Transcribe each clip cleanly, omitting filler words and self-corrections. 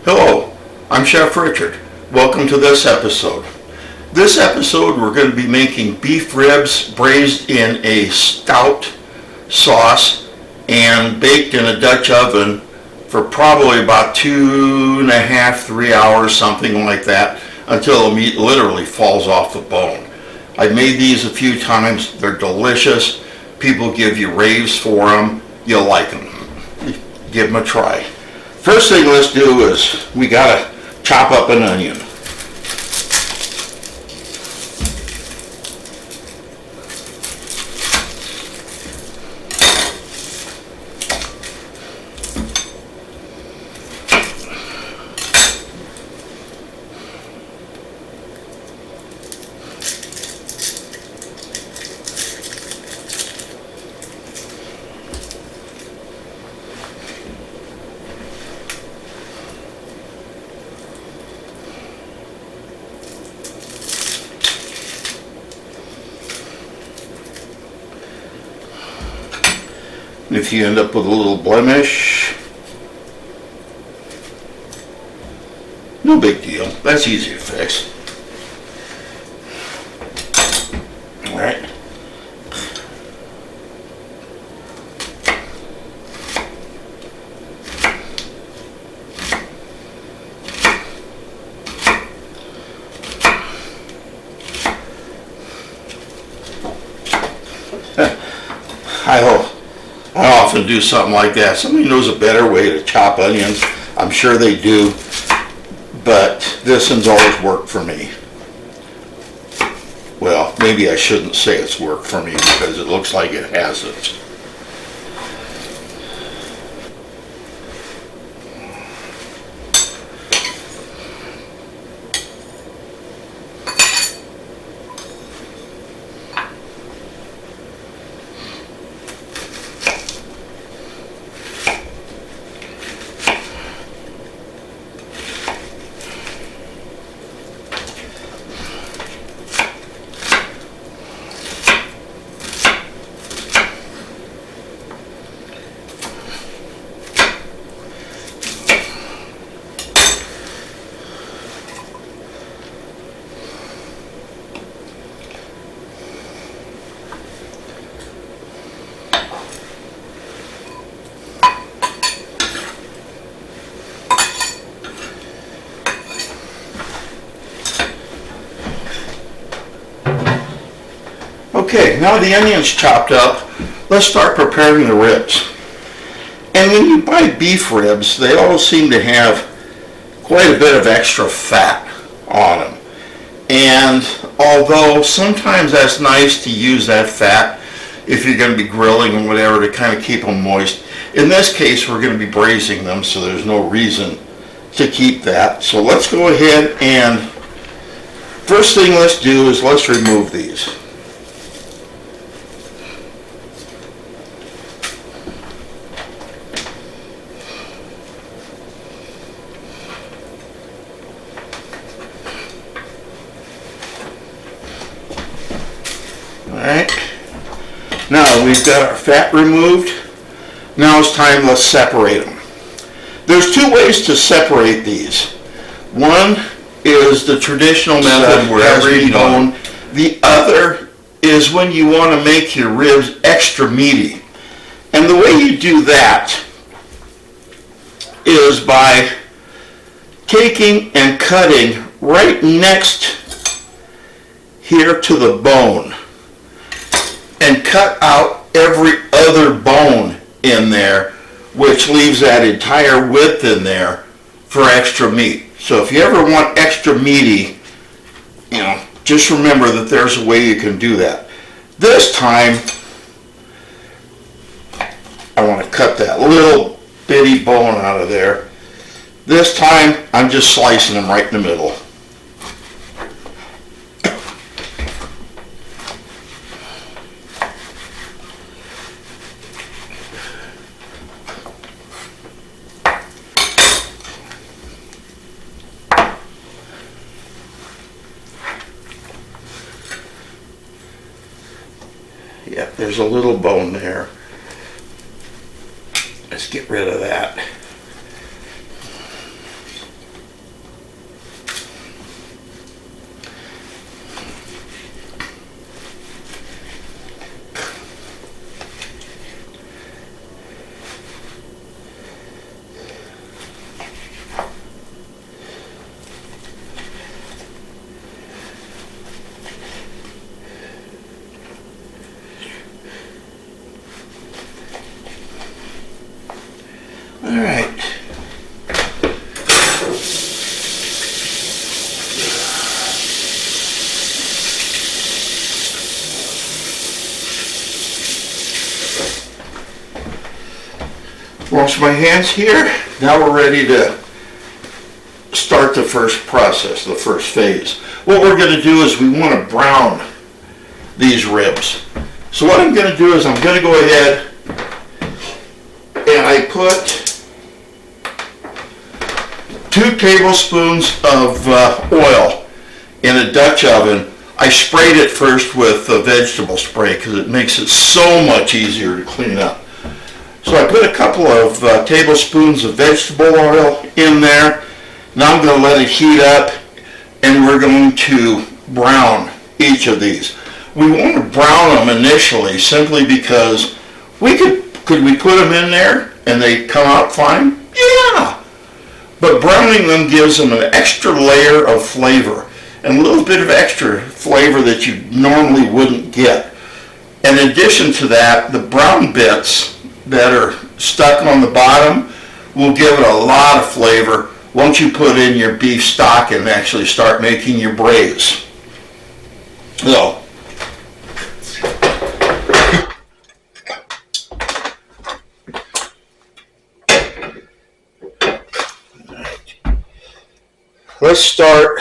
Hello, I'm Chef Richard. Welcome to this episode. This episode we're going to be making beef ribs braised in a stout sauce and baked in a Dutch oven for probably about 2.5, 3 hours, something like that, until the meat literally falls off the bone. I've made these a few times. They're delicious. People give you raves for them. You'll like them. Give them a try. First thing let's do is we gotta chop up an onion. If you end up with a little blemish, no big deal. That's easy to fix. All right. I often do something like that. Somebody knows a better way to chop onions. I'm sure they do, but this one's always worked for me. Well, maybe I shouldn't say it's worked for me because it looks like it hasn't. Okay, now the onion's chopped up, let's start preparing the ribs. And when you buy beef ribs, they all seem to have quite a bit of extra fat on them. And although sometimes that's nice to use that fat if you're going to be grilling or whatever to kind of keep them moist, in this case we're going to be braising them, so there's no reason to keep that. So let's go ahead and first thing let's do is let's remove these. Alright, now we've got our fat removed. Now it's time, let's separate them. There's two ways to separate these. One is the traditional method where every bone. The other is when you want to make your ribs extra meaty. And the way you do that is by taking and cutting right next here to the bone, and cut out every other bone in there, which leaves that entire width in there for extra meat. So if you ever want extra meaty, just remember that there's a way you can do that. This time, I want to cut that little bitty bone out of there. This time, I'm just slicing them right in the middle. Yep, there's a little bone there. Let's get rid of that. wash my hands here. Now we're ready to start the first process, the first phase. What we're going to do is we want to brown these ribs. So what I'm going to do is I'm going to go ahead and I put 2 tablespoons of oil in a Dutch oven. I sprayed it first with a vegetable spray because it makes it so much easier to clean up. So I put a couple of tablespoons of vegetable oil in there. Now I'm going to let it heat up and we're going to brown each of these. We want to brown them initially simply because could we put them in there and they come out fine? Yeah! But browning them gives them an extra layer of flavor and a little bit of extra flavor that you normally wouldn't get. In addition to that, the brown bits that are stuck on the bottom will give it a lot of flavor once you put in your beef stock and actually start making your braise. So, let's start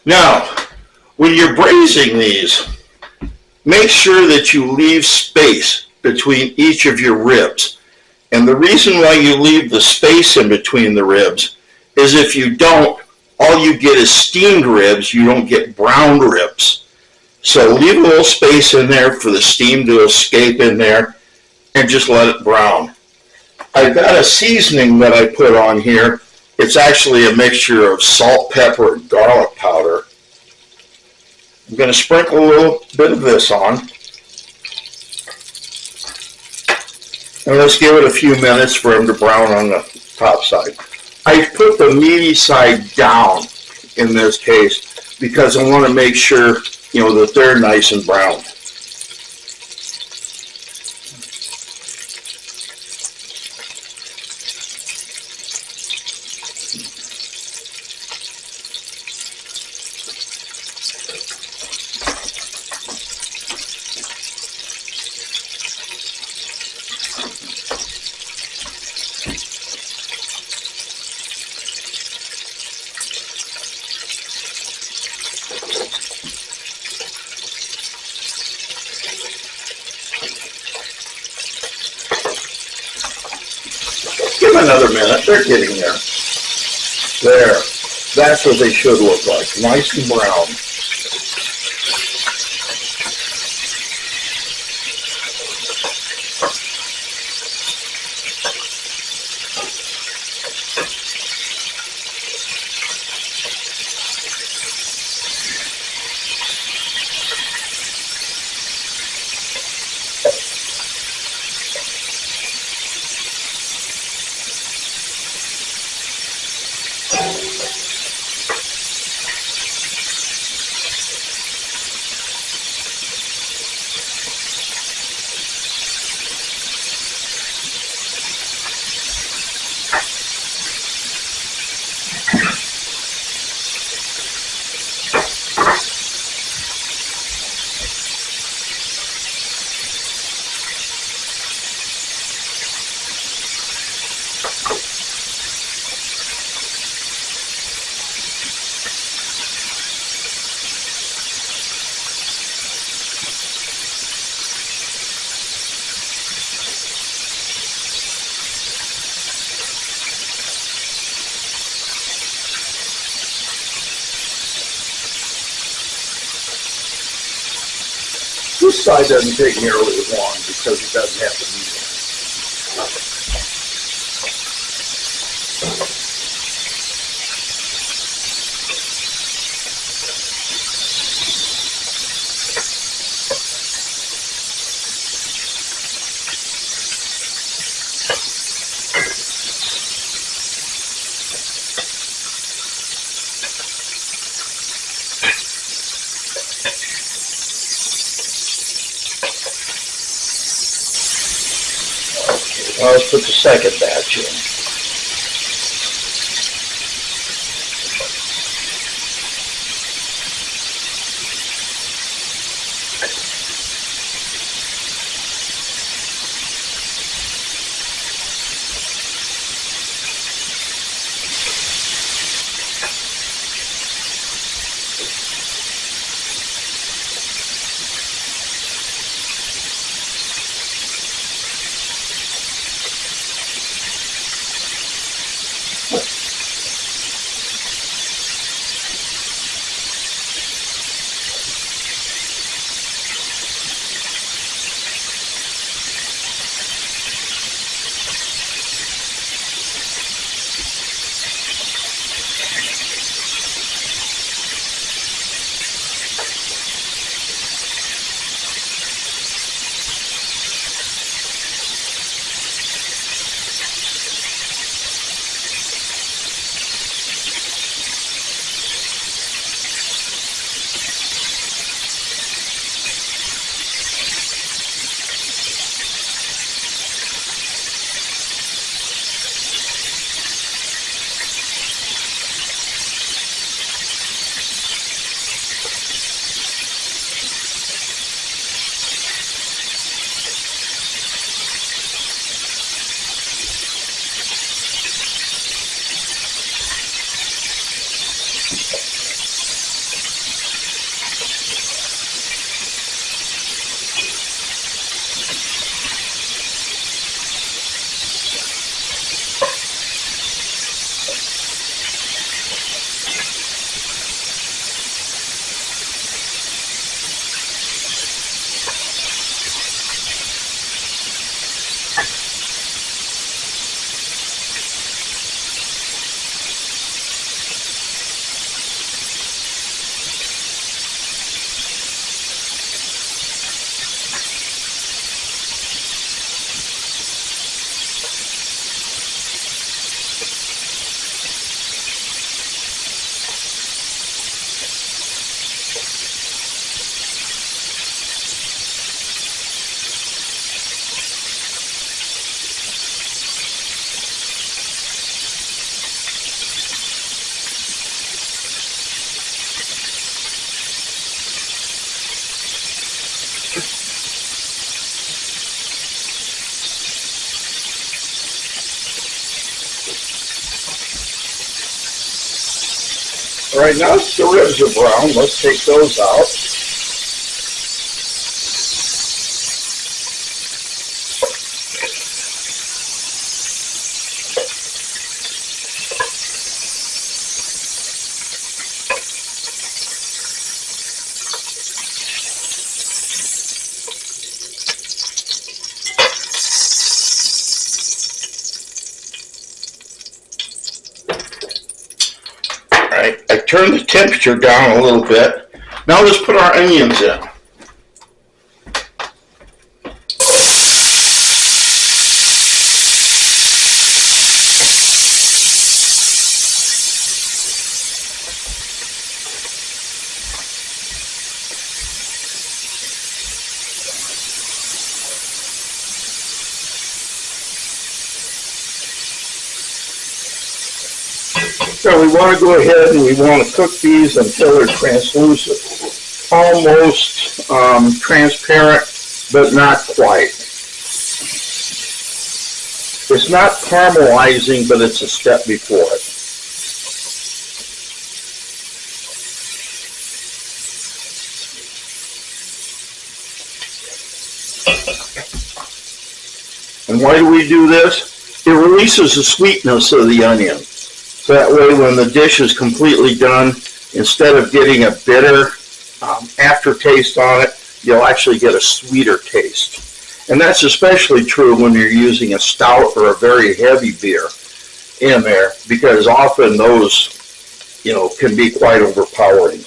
now, when you're braising these, make sure that you leave space between each of your ribs. And the reason why you leave the space in between the ribs is if you don't, all you get is steamed ribs, you don't get browned ribs. So leave a little space in there for the steam to escape in there and just let it brown. I've got a seasoning that I put on here. It's actually a mixture of salt, pepper, and garlic powder. I'm going to sprinkle a little bit of this on. And let's give it a few minutes for them to brown on the top side. I put the meaty side down in this case because I want to make sure, that they're nice and brown. Give them another minute. They're getting there. There. That's what they should look like. Nice and brown. This side doesn't take nearly as long because it doesn't have the meat in it. Well, let's put the second batch in. All right, now the ribs are brown. Let's take those out. All right, I turned the temperature down a little bit. Now let's put our onions in. So we want to go ahead and we want to cook these until they're translucent. Almost transparent, but not quite. It's not caramelizing, but it's a step before it. And why do we do this? It releases the sweetness of the onion. So that way when the dish is completely done, instead of getting a bitter aftertaste on it, you'll actually get a sweeter taste. And that's especially true when you're using a stout or a very heavy beer in there, because often those, can be quite overpowering.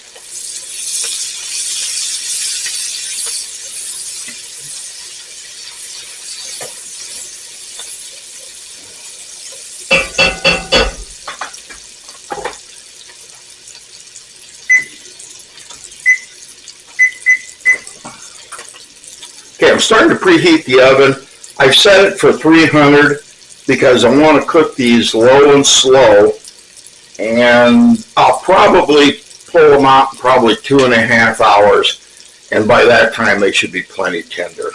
Okay, I'm starting to preheat the oven. I've set it for 300 because I want to cook these low and slow, and I'll probably pull them out in probably 2.5 hours, and by that time they should be plenty tender.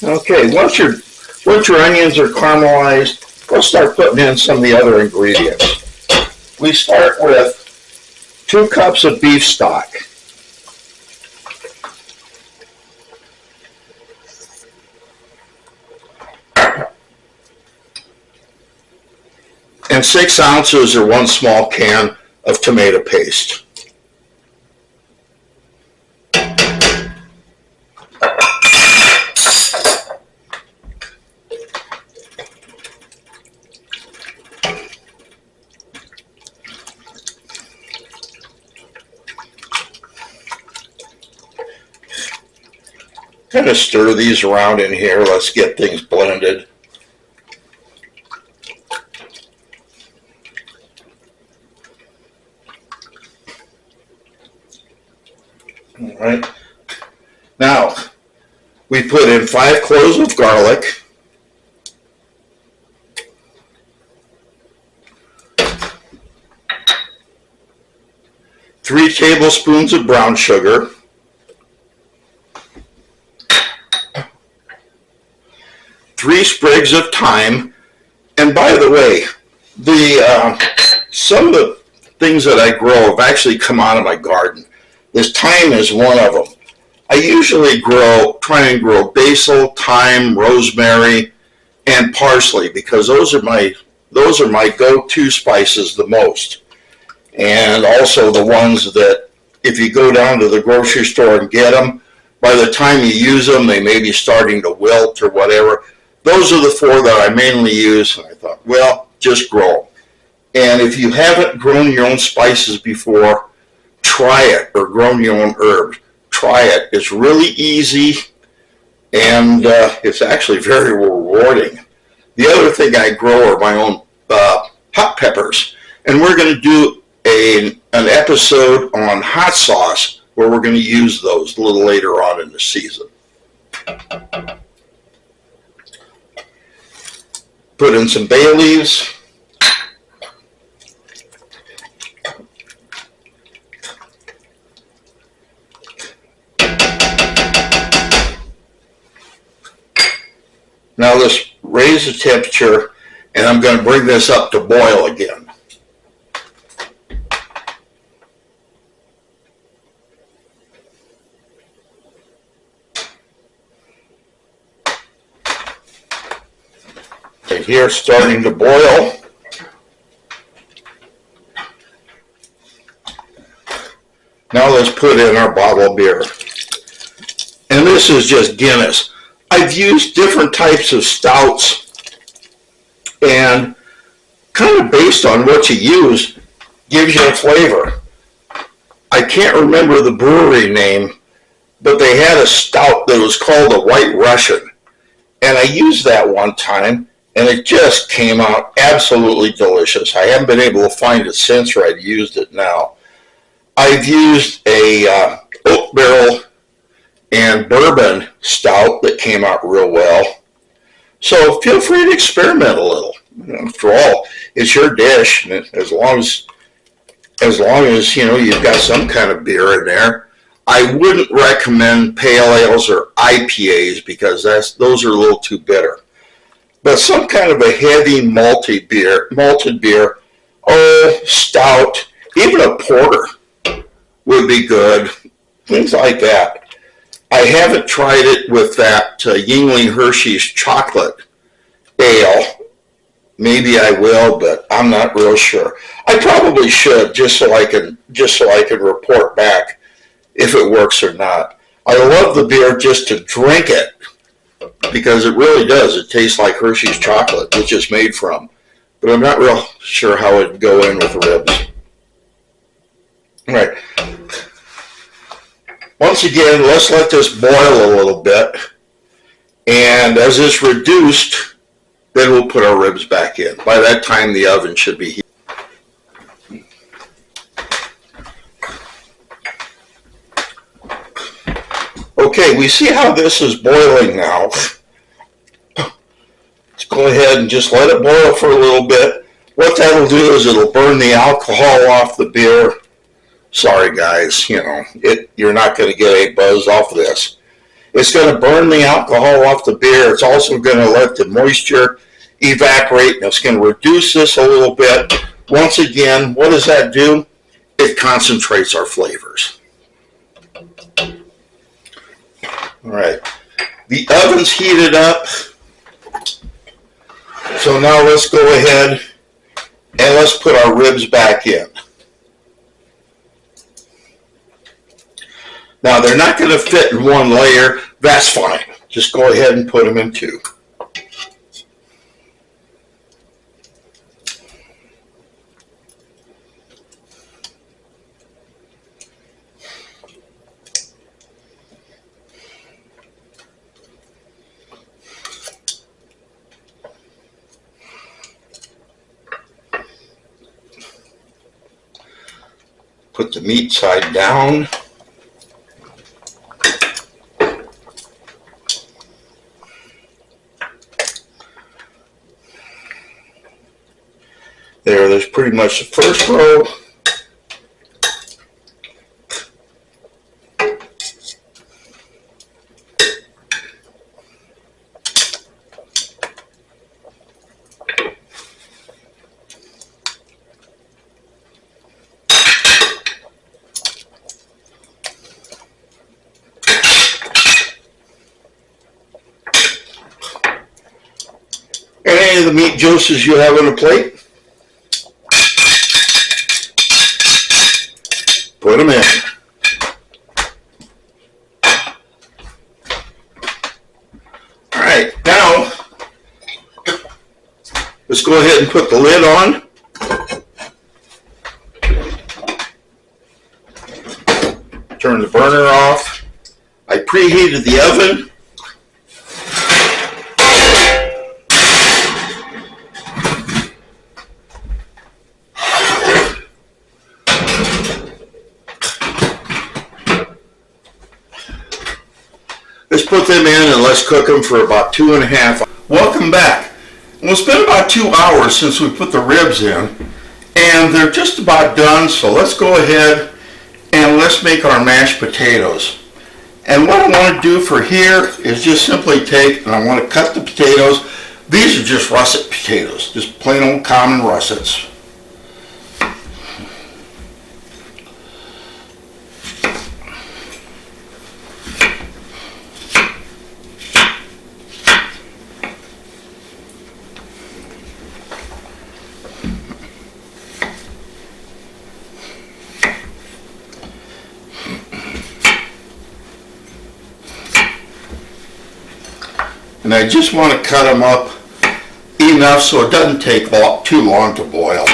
Okay, once your onions are caramelized, we'll start putting in some of the other ingredients. We start with 2 cups of beef stock. And 6 ounces or 1 small can of tomato paste. Kind of stir these around in here. Let's get things blended. All right. Now, we put in 5 cloves of garlic, 3 tablespoons of brown sugar, 3 sprigs of thyme. And by the way, some of the things that I grow have actually come out of my garden. This thyme is one of them. I usually try and grow basil, thyme, rosemary, and parsley because those are my go-to spices the most. And also the ones that if you go down to the grocery store and get them, by the time you use them, they may be starting to wilt or whatever. Those are the 4 that I mainly use, and I thought, well, just grow. And if you haven't grown your own spices before, try it, or grown your own herbs. Try it. It's really easy, and it's actually very rewarding. The other thing I grow are my own hot peppers, and we're going to do an episode on hot sauce where we're going to use those a little later on in the season. Put in some bay leaves. Now let's raise the temperature, and I'm going to bring this up to boil again. And here it's starting to boil. Now let's put in our bottle of beer. And this is just Guinness. I've used different types of stouts, and kind of based on what you use gives you a flavor. I can't remember the brewery name, but they had a stout that was called a White Russian, and I used that one time, and it just came out absolutely delicious. I haven't been able to find it since, or I've used it now. I've used a oak barrel and bourbon stout that came out real well. So feel free to experiment a little. After all, it's your dish, and as long as you've got some kind of beer in there. I wouldn't recommend pale ales or IPAs because those are a little too bitter. But some kind of a heavy malted beer, stout, even a porter would be good. Things like that. I haven't tried it with that Yuengling Hershey's chocolate ale. Maybe I will, but I'm not real sure. I probably should, just so I can report back if it works or not. I love the beer just to drink it because it really does. It tastes like Hershey's chocolate, which it's made from. But I'm not real sure how it'd go in with ribs. All right. Once again, let's let this boil a little bit. And as it's reduced, then we'll put our ribs back in. By that time, the oven should be heated. Okay, we see how this is boiling now. Let's go ahead and just let it boil for a little bit. What that'll do is it'll burn the alcohol off the beer. Sorry guys, you're not going to get a buzz off this. It's going to burn the alcohol off the beer. It's also going to let the moisture evaporate, and it's going to reduce this a little bit. Once again, what does that do? It concentrates our flavors. All right, the oven's heated up. So now let's go ahead and let's put our ribs back in. Now they're not going to fit in one layer. That's fine. Just go ahead and put them in two. Put the meat side down. There's pretty much the first row. And any of the meat juices you have on the plate, put them in. All right, now let's go ahead and put the lid on. Turn the burner off. I preheated the oven. Let's put them in and let's cook them for about 2.5 hours. Welcome back. Well, it's been about 2 hours since we put the ribs in, and they're just about done, so let's go ahead and let's make our mashed potatoes. And what I want to do for here is just simply take, and I want to cut the potatoes. These are just russet potatoes, just plain old common russets. And I just want to cut them up enough so it doesn't take too long to boil.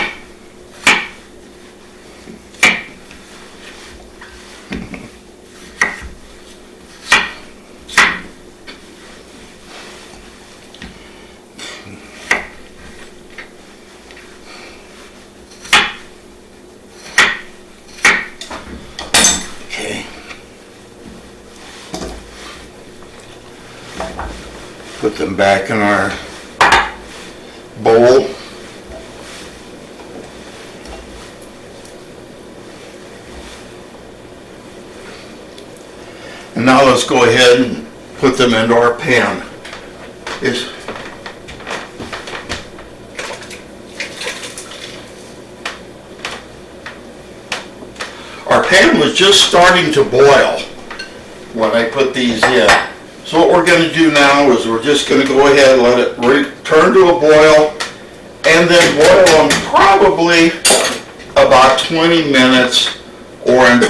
Okay. Put them back in our bowl. And now let's go ahead and put them into our pan. Our pan was just starting to boil when I put these in. So what we're going to do now is we're just going to go ahead and let it return to a boil, and then boil them probably about 20 minutes or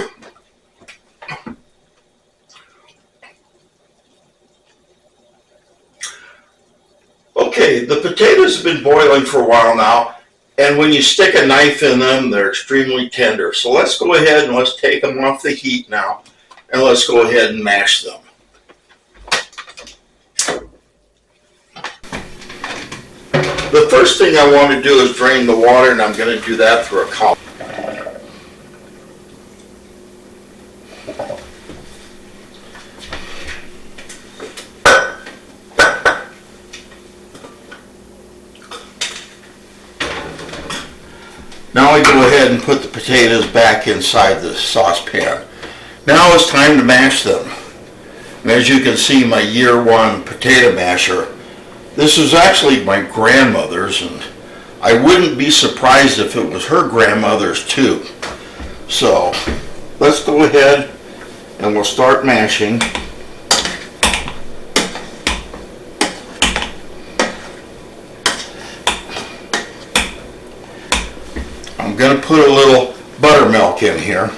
Okay, the potatoes have been boiling for a while now, and when you stick a knife in them, they're extremely tender. So let's go ahead and let's take them off the heat now, and let's go ahead and mash them. The first thing I want to do is drain the water, and I'm going to do that through a colander. Now I go ahead and put the potatoes back inside the saucepan. Now it's time to mash them. And as you can see, my year one potato masher, this is actually my grandmother's, and I wouldn't be surprised if it was her grandmother's too. So let's go ahead and we'll start mashing. I'm going to put a little buttermilk in here.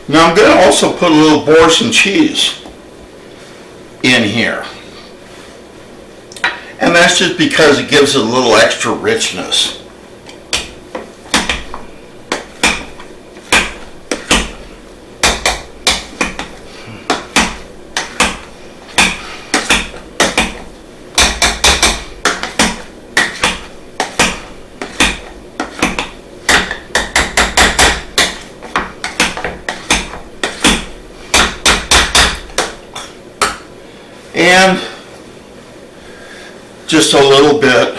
Now I'm going to also put a little Boursin cheese in here. And that's just because it gives it a little extra richness. And just a little bit,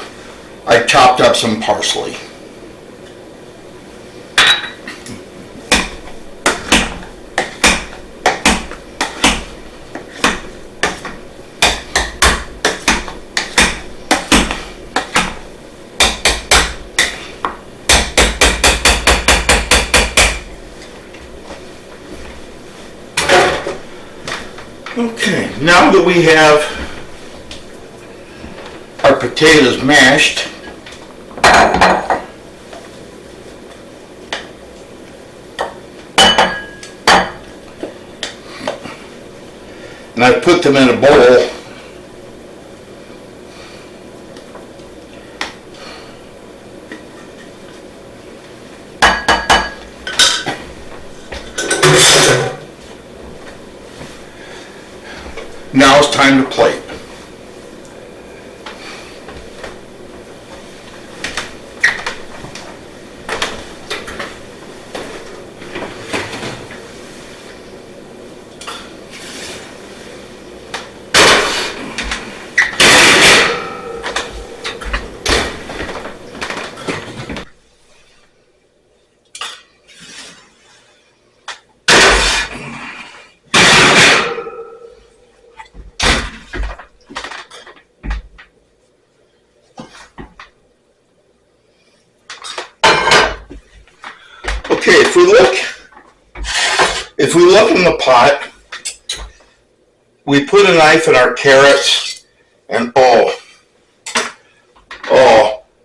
I chopped up some parsley. Okay, now that we have our potatoes mashed, and I put them in a bowl, now it's time to plate. Okay, if we look in the pot, we put a knife in our carrots, and oh,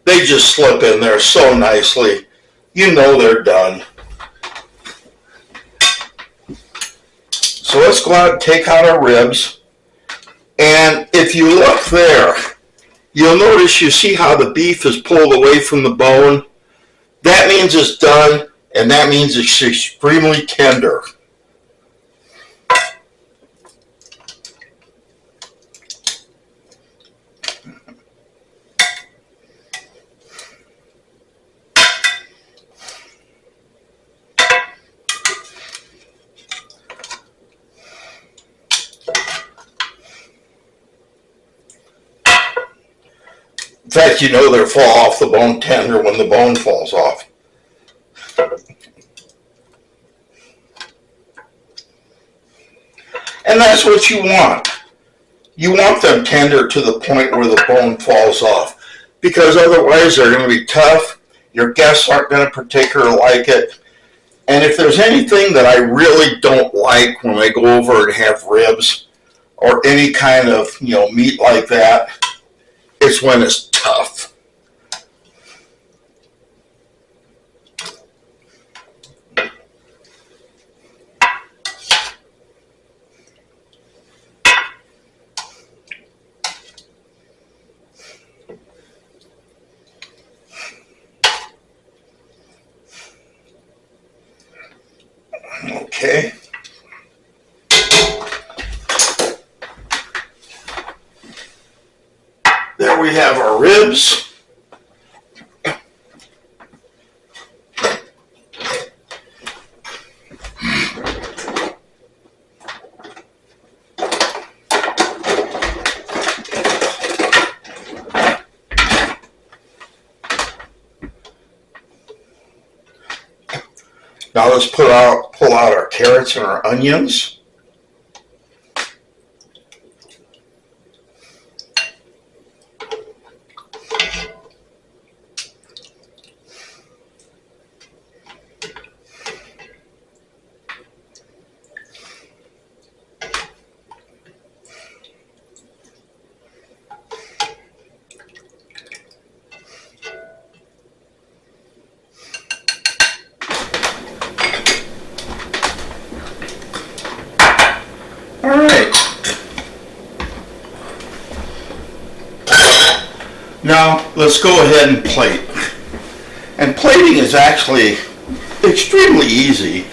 they just slip in there so nicely. You know they're done. So let's go out and take out our ribs. And if you look there, you'll notice, you see how the beef is pulled away from the bone? That means it's done, and that means it's extremely tender. In fact, you know they'll fall off the bone tender when the bone falls off. And that's what you want. You want them tender to the point where the bone falls off, because otherwise they're going to be tough. Your guests aren't going to particularly like it. And if there's anything that I really don't like when I go over and have ribs or any kind of, meat like that, it's when it's tough. we have our ribs. Now let's pull out our carrots and our onions. All right. Now let's go ahead and plate. And plating is actually extremely easy,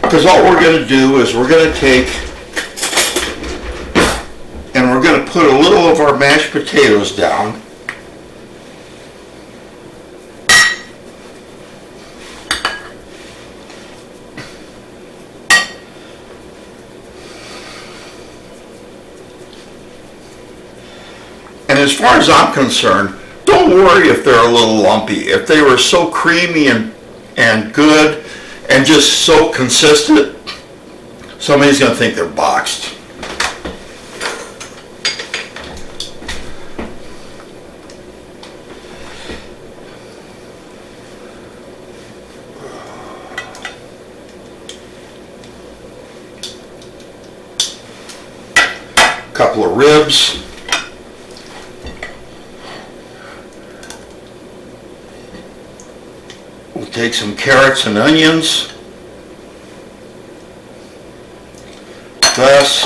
because all we're going to do is we're going to take and we're going to put a little of our mashed potatoes down. And as far as I'm concerned, don't worry if they're a little lumpy. If they were so creamy and good and just so consistent, somebody's going to think they're boxed. Couple of ribs. We'll take some carrots and onions. Thus.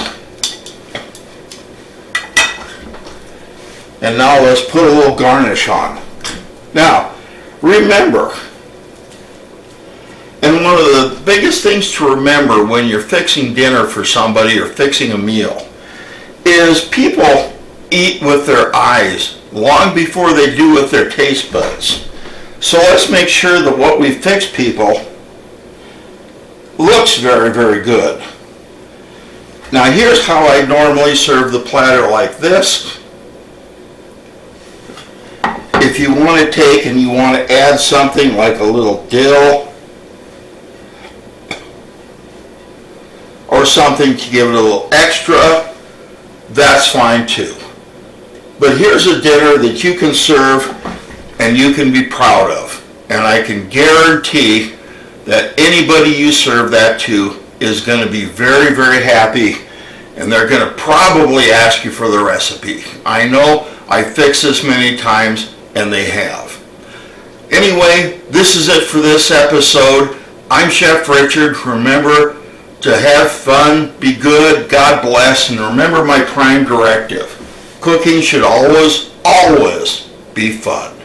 And now let's put a little garnish on. Now, remember, and one of the biggest things to remember when you're fixing dinner for somebody or fixing a meal is people eat with their eyes long before they do with their taste buds. So let's make sure that what we fix people looks very, very good. Now here's how I normally serve the platter, like this. If you want to take and you want to add something like a little dill or something to give it a little extra, that's fine too. But here's a dinner that you can serve and you can be proud of. And I can guarantee that anybody you serve that to is going to be very, very happy, and they're going to probably ask you for the recipe. I know I fixed this many times, and they have. Anyway, this is it for this episode. I'm Chef Richard. Remember to have fun, be good, God bless, and remember my prime directive. Cooking should always, always be fun.